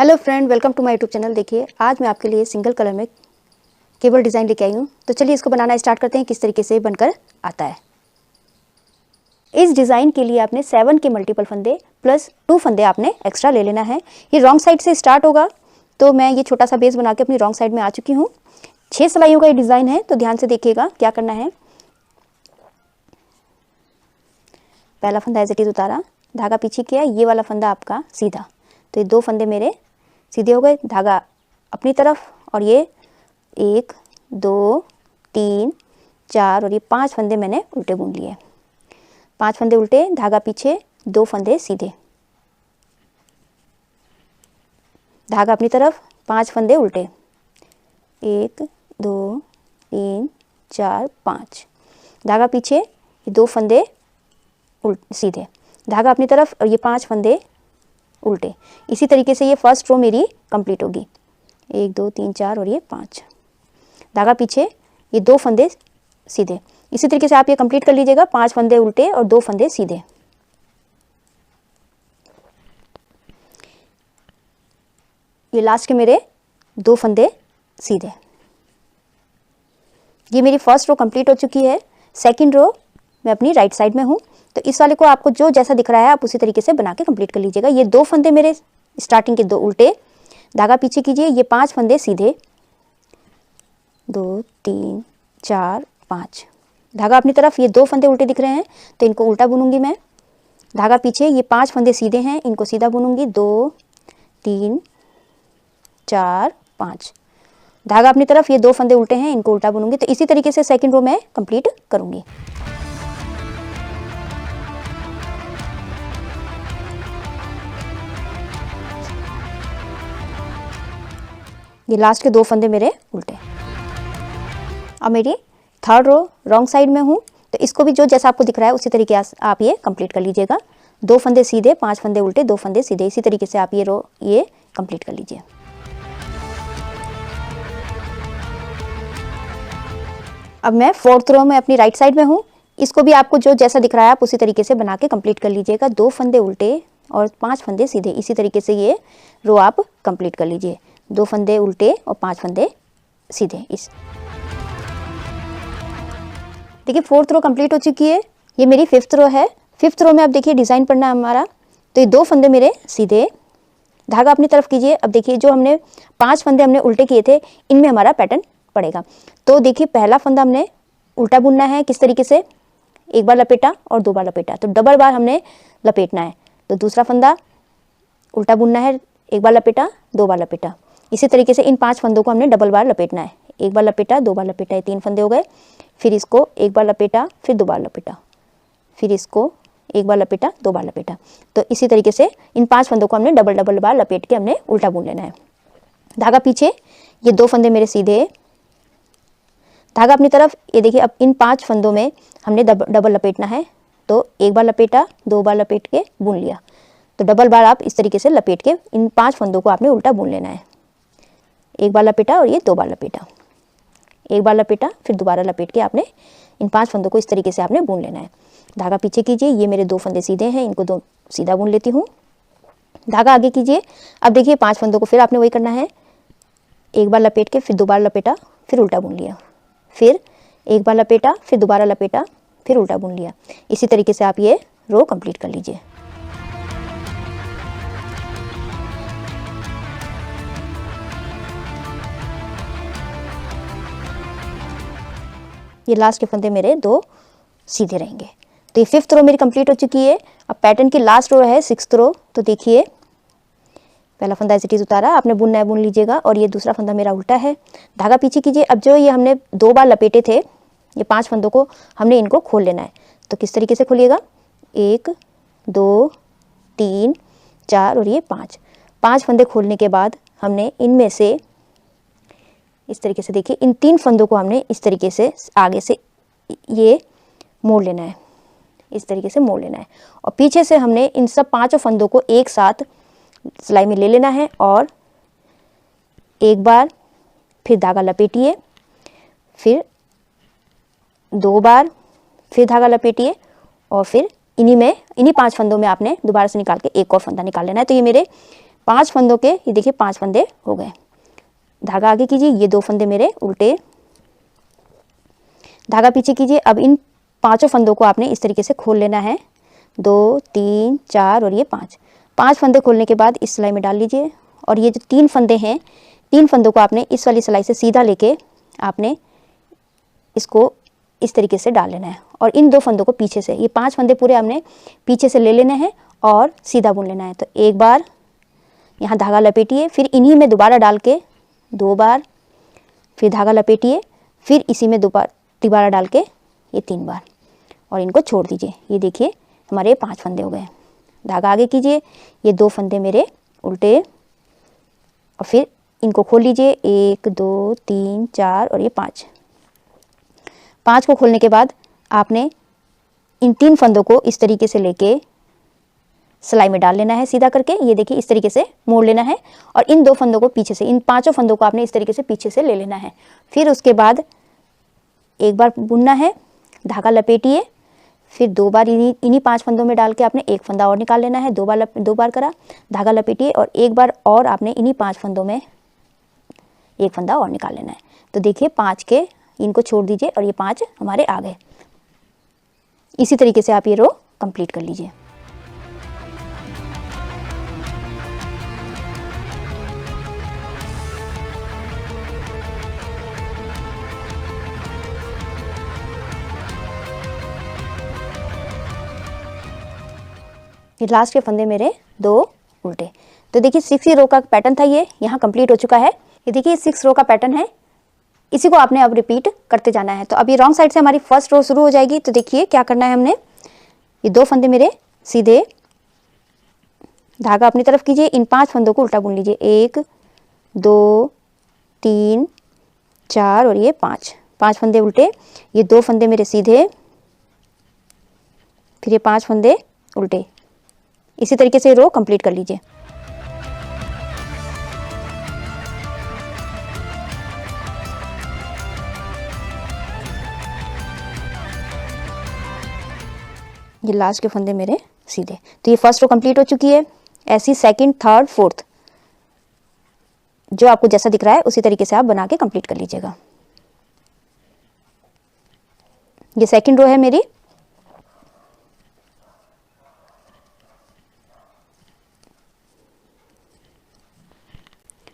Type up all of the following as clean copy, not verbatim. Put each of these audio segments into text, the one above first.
Hello friend, welcome to my YouTube channel. देखिए आज मैं आपके लिए सिंगल कलर में केबल डिज़ाइन लेके आई हूँ। तो चलिए इसको बनाना स्टार्ट करते हैं, किस तरीके से बनकर आता है। इस डिज़ाइन के लिए आपने 7 के मल्टीपल फंदे प्लस 2 फंदे आपने एक्स्ट्रा ले लेना है। ये रॉन्ग साइड से स्टार्ट होगा, तो मैं ये छोटा सा बेस बना के अपनी रॉन्ग साइड में आ चुकी हूँ। 6 सिलाइयों का ये डिज़ाइन है, तो ध्यान से देखिएगा क्या करना है। पहला फंदा एज इट इज़ उतारा, धागा पीछे किया, ये वाला फंदा आपका सीधा। तो ये 2 फंदे मेरे सीधे हो गए, धागा अपनी तरफ, और ये 1 2 3 4 और ये 5 फंदे मैंने उल्टे बुन लिए। 5 फंदे उल्टे, धागा पीछे, 2 फंदे सीधे, धागा अपनी तरफ, 5 फंदे उल्टे, 1 2 3 4 5, धागा पीछे, ये 2 फंदे सीधे, धागा अपनी तरफ और ये 5 फंदे उल्टे। इसी तरीके से ये फर्स्ट रो मेरी कंप्लीट होगी। 1 2 3 4 और ये 5, धागा पीछे, ये 2 फंदे सीधे। इसी तरीके से आप ये कंप्लीट कर लीजिएगा, 5 फंदे उल्टे और 2 फंदे सीधे। ये लास्ट के मेरे 2 फंदे सीधे। ये मेरी फर्स्ट रो कंप्लीट हो चुकी है। सेकंड रो मैं अपनी राइट साइड में हूँ, तो इस वाले को आपको जो जैसा दिख रहा है आप उसी तरीके से बना के कंप्लीट कर लीजिएगा। ये 2 फंदे मेरे स्टार्टिंग के 2 उल्टे, धागा पीछे कीजिए, ये 5 फंदे सीधे, 2 3 4 5, धागा अपनी तरफ, ये 2 फंदे उल्टे दिख रहे हैं तो इनको उल्टा बुनूंगी मैं। धागा पीछे, ये 5 फंदे सीधे हैं, इनको सीधा बुनूंगी, 2 3 4 5, धागा अपनी तरफ, ये 2 फंदे उल्टे हैं, इनको उल्टा बुनूंगी। तो इसी तरीके से सेकंड रो मैं कंप्लीट करूंगी। ये लास्ट के 2 फंदे मेरे उल्टे। अब मेरी थर्ड रो रॉन्ग साइड में हूँ, तो इसको भी जो जैसा आपको दिख रहा है उसी तरीके आप ये कंप्लीट कर लीजिएगा। 2 फंदे सीधे, 5 फंदे उल्टे, 2 फंदे सीधे, इसी तरीके से आप ये रो ये कंप्लीट कर लीजिए। अब मैं फोर्थ रो में अपनी राइट साइड में हूँ, इसको भी आपको जो जैसा दिख रहा है आप उसी तरीके से बना के कंप्लीट कर लीजिएगा। 2 फंदे उल्टे और 5 फंदे सीधे, इसी तरीके से ये रो आप कंप्लीट कर लीजिए। 2 फंदे उल्टे और 5 फंदे सीधे। इस देखिए फोर्थ रो कंप्लीट हो चुकी है। ये मेरी फिफ्थ रो है। फिफ्थ रो में अब देखिए डिज़ाइन पड़ना है हमारा, तो ये 2 फंदे मेरे सीधे, धागा अपनी तरफ कीजिए। अब देखिए जो हमने 5 फंदे हमने उल्टे किए थे, इनमें हमारा पैटर्न पड़ेगा। तो देखिए पहला फंदा हमने उल्टा बुनना है, किस तरीके से, एक बार लपेटा और 2 बार लपेटा, तो डबल बार हमने लपेटना है। तो दूसरा फंदा उल्टा बुनना है, एक बार लपेटा 2 बार लपेटा। इसी तरीके से इन 5 फंदों को हमने डबल बार लपेटना है, एक बार लपेटा 2 बार लपेटा, ये 3 फंदे हो गए। फिर इसको एक बार लपेटा, फिर 2 बार लपेटा, फिर इसको एक बार लपेटा 2 बार लपेटा। तो इसी तरीके से इन 5 फंदों को हमने डबल बार लपेट के हमने उल्टा बुन लेना है। धागा पीछे, ये 2 फंदे मेरे सीधे, धागा अपनी तरफ, ये देखिए अब इन 5 फंदों में हमने डबल लपेटना है। तो एक बार लपेटा, 2 बार लपेट के बुन लिया। तो डबल बार आप इस तरीके से लपेट के इन 5 फंदों को आपने उल्टा बुन लेना है। एक बार लपेटा और ये 2 बार लपेटा, एक बार लपेटा, फिर दोबारा लपेट के आपने इन 5 फंदों को इस तरीके से आपने बुन लेना है। धागा पीछे कीजिए, ये मेरे 2 फंदे सीधे हैं, इनको 2 सीधा बुन लेती हूँ। धागा आगे कीजिए। अब देखिए 5 फंदों को फिर आपने वही करना है, एक बार लपेट के फिर 2 बार लपेटा, फिर उल्टा बुन लिया, फिर एक बार लपेटा, फिर दोबारा लपेटा, फिर उल्टा बुन लिया। इसी तरीके से आप ये रो कंप्लीट कर लीजिए। ये लास्ट के फंदे मेरे 2 सीधे रहेंगे। तो ये फिफ्थ रो मेरी कंप्लीट हो चुकी है। अब पैटर्न की लास्ट रो है सिक्स्थ रो। तो देखिए पहला फंदा एज इट इज़ उतारा, आपने बुनना है बुन लीजिएगा, और ये दूसरा फंदा मेरा उल्टा है। धागा पीछे कीजिए। अब जो ये हमने 2 बार लपेटे थे, ये 5 फंदों को हमने इनको खोल लेना है। तो किस तरीके से खोलिएगा, 1 2 3 4 और ये 5 फंदे खोलने के बाद हमने इनमें से इस तरीके से, देखिए इन 3 फंदों को हमने इस तरीके से आगे से ये मोड़ लेना है, इस तरीके से मोड़ लेना है, और पीछे से हमने इन सब 5 फंदों को एक साथ सिलाई में ले लेना है। और एक बार फिर धागा लपेटिए, फिर 2 बार फिर धागा लपेटिए, और फिर इन्हीं 5 फंदों में आपने दोबारा से निकाल के एक और फंदा निकाल लेना है। तो ये मेरे 5 फंदों के ये देखिए 5 फंदे हो गए। धागा आगे कीजिए, ये 2 फंदे मेरे उल्टे, धागा पीछे कीजिए। अब इन 5 फंदों को आपने इस तरीके से खोल लेना है, 2 3 4 और ये 5 फंदे खोलने के बाद इस सिलाई में डाल लीजिए। और ये जो 3 फंदे हैं, 3 फंदों को आपने इस वाली सिलाई से सीधा लेके आपने इसको इस तरीके से डाल लेना है। और इन 2 फंदों को पीछे से, ये 5 फंदे पूरे आपने पीछे से ले लेने हैं और सीधा बुन लेना है। तो एक बार यहाँ धागा लपेटिए, फिर इन्हीं में दोबारा डाल के 2 बार, फिर धागा लपेटिए, फिर इसी में दोबारा डाल के ये 3 बार, और इनको छोड़ दीजिए। ये देखिए हमारे 5 फंदे हो गए। धागा आगे कीजिए, ये 2 फंदे मेरे उल्टे, और फिर इनको खोल लीजिए, 1 2 3 4 और ये 5 को खोलने के बाद आपने इन 3 फंदों को इस तरीके से लेके सिलाई में डाल लेना है सीधा करके। ये देखिए इस तरीके से मोड़ लेना है, और इन 2 फंदों को पीछे से, इन 5 फंदों को आपने इस तरीके से पीछे से ले लेना है। फिर उसके बाद एक बार बुनना है, धागा लपेटिए, फिर 2 बार इन्हीं 5 फंदों में डाल के आपने एक फंदा और निकाल लेना है। 2 बार करा, धागा लपेटिए, और एक बार और आपने इन्हीं 5 फंदों में एक फंदा और निकाल लेना है। तो देखिए 5 के इनको छोड़ दीजिए और ये 5 हमारे आ गए। इसी तरीके से आप ये रो कंप्लीट कर लीजिए। ये लास्ट के फंदे मेरे 2 उल्टे। तो देखिए 6 रो का पैटर्न था, ये यहाँ कंप्लीट हो चुका है। ये देखिए 6 रो का पैटर्न है, इसी को आपने अब रिपीट करते जाना है। तो अब ये रॉन्ग साइड से हमारी फर्स्ट रो शुरू हो जाएगी। तो देखिए क्या करना है हमने, ये 2 फंदे मेरे सीधे, धागा अपनी तरफ कीजिए, इन 5 फंदों को उल्टा बुन लीजिए, 1 2 3 4 और ये 5 फंदे उल्टे, ये 2 फंदे मेरे सीधे, फिर ये 5 फंदे उल्टे। इसी तरीके से रो कंप्लीट कर लीजिए। ये लास्ट के फंदे मेरे सीधे। तो ये फर्स्ट रो कंप्लीट हो चुकी है। ऐसी सेकंड, थर्ड, फोर्थ जो आपको जैसा दिख रहा है उसी तरीके से आप बना के कंप्लीट कर लीजिएगा। ये सेकंड रो है मेरी।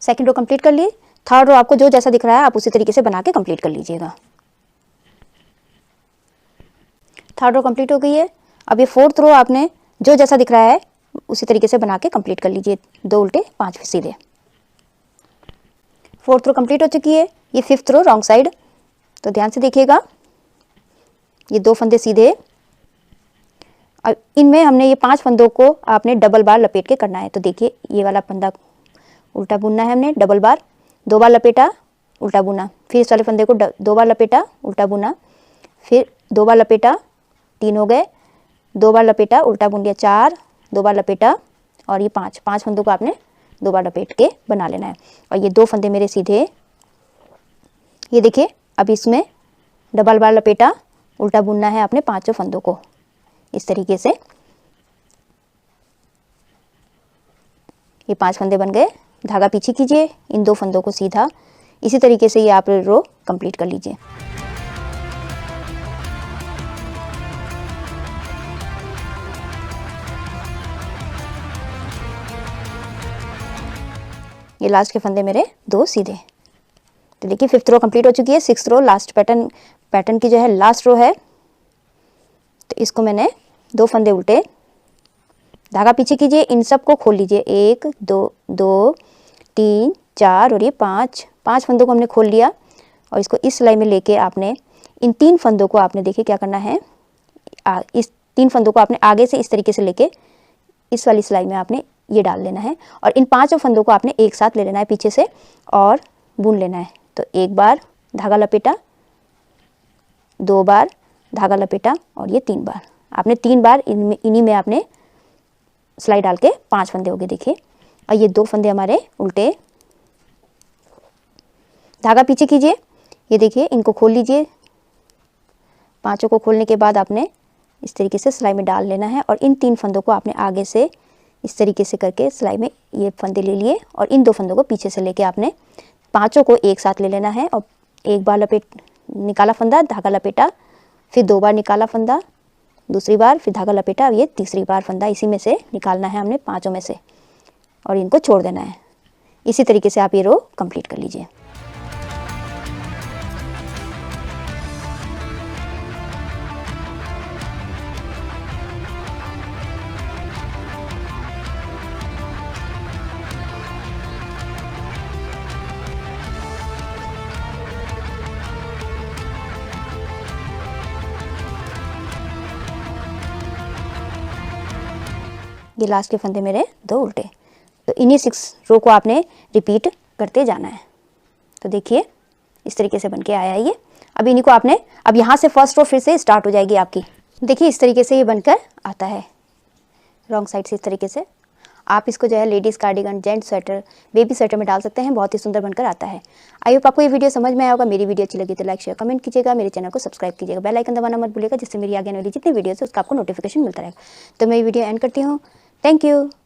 सेकंड रो कंप्लीट कर ली। थर्ड रो आपको जो जैसा दिख रहा है आप उसी तरीके से बना के कंप्लीट कर लीजिएगा। थर्ड रो कंप्लीट हो गई है। अब ये फोर्थ रो आपने जो जैसा दिख रहा है उसी तरीके से बना के कंप्लीट कर लीजिए, 2 उल्टे 5 सीधे। फोर्थ रो कंप्लीट हो चुकी है। ये फिफ्थ रो रॉन्ग साइड, तो ध्यान से देखिएगा, ये 2 फंदे सीधे, अब इनमें हमने ये 5 फंदों को आपने डबल बार लपेट के करना है। तो देखिए ये वाला फंदा उल्टा बुनना है हमने, डबल बार, 2 बार लपेटा, उल्टा बुना, फिर इस वाले फंदे को 2 बार लपेटा, उल्टा बुना, फिर 2 बार लपेटा, 3 हो गए, 2 बार लपेटा, उल्टा बुन लिया, 4, 2 बार लपेटा, और ये 5 फंदों को आपने 2 बार लपेट के बना लेना है। और ये 2 फंदे मेरे सीधे, ये देखिए अब इसमें डबल बार लपेटा, उल्टा बुनना है आपने 5 फंदों को इस तरीके से। ये 5 फंदे बन गए। धागा पीछे कीजिए, इन 2 फंदों को सीधा, इसी तरीके से ये आप रो कंप्लीट कर लीजिए। ये लास्ट के फंदे मेरे 2 सीधे। तो देखिए फिफ्थ रो कंप्लीट हो चुकी है। सिक्स्थ रो लास्ट पैटर्न की जो है लास्ट रो है। तो इसको मैंने 2 फंदे उल्टे, धागा पीछे कीजिए, इन सब को खोल लीजिए, 1 2 3 4 और ये 5 फंदों को हमने खोल लिया। और इसको इस सिलाई में लेके आपने इन 3 फंदों को आपने देखिए क्या करना है, इस 3 फंदों को आपने आगे से इस तरीके से लेके इस वाली सिलाई में आपने ये डाल लेना है, और इन 5 फंदों को आपने एक साथ ले लेना है पीछे से और बुन लेना है। तो एक बार धागा लपेटा, 2 बार धागा लपेटा, और ये 3 बार आपने 3 बार इन्हीं में आपने सिलाई डाल के 5 फंदे हो गए देखिए। और ये 2 फंदे हमारे उल्टे, धागा पीछे कीजिए, ये देखिए इनको खोल लीजिए, 5 को खोलने के बाद आपने इस तरीके से सिलाई में डाल लेना है, और इन 3 फंदों को आपने आगे से इस तरीके से करके सिलाई में ये फंदे ले लिए और इन 2 फंदों को पीछे से लेके आपने पांचों को एक साथ ले लेना है और एक बार निकाला फंदा, धागा लपेटा, फिर 2 बार निकाला फंदा, दूसरी बार फिर धागा लपेटा, अब ये तीसरी बार फंदा इसी में से निकालना है हमने पांचों में से और इनको छोड़ देना है। इसी तरीके से आप ये रो कंप्लीट कर लीजिए। ये लास्ट के फंदे मेरे 2 उल्टे, तो इन्हीं 6 रो को आपने रिपीट करते जाना है। तो देखिए इस तरीके से बनके आया ये। अब इन्हीं को आपने, अब यहाँ से फर्स्ट रो फिर से स्टार्ट हो जाएगी आपकी। देखिए इस तरीके से ये बनकर आता है, रॉन्ग साइड से इस तरीके से। आप इसको जो है ladies cardigan, gents sweater, baby sweater में डाल सकते हैं, बहुत ही सुंदर बनकर आता है। आई होप आपको ये वीडियो समझ में आया होगा। मेरी वीडियो अच्छी लगी तो लाइक शेयर कमेंट कीजिएगा, मेरे चैनल को सब्सक्राइब कीजिएगा, बेल आइकन दबाना मत भूलिएगा, जिससे मेरी आगे आने वाली जितनी वीडियोस है उसका आपको नोटिफिकेशन मिलता रहेगा। तो मैं ये वीडियो एंड करती हूँ। Thank you.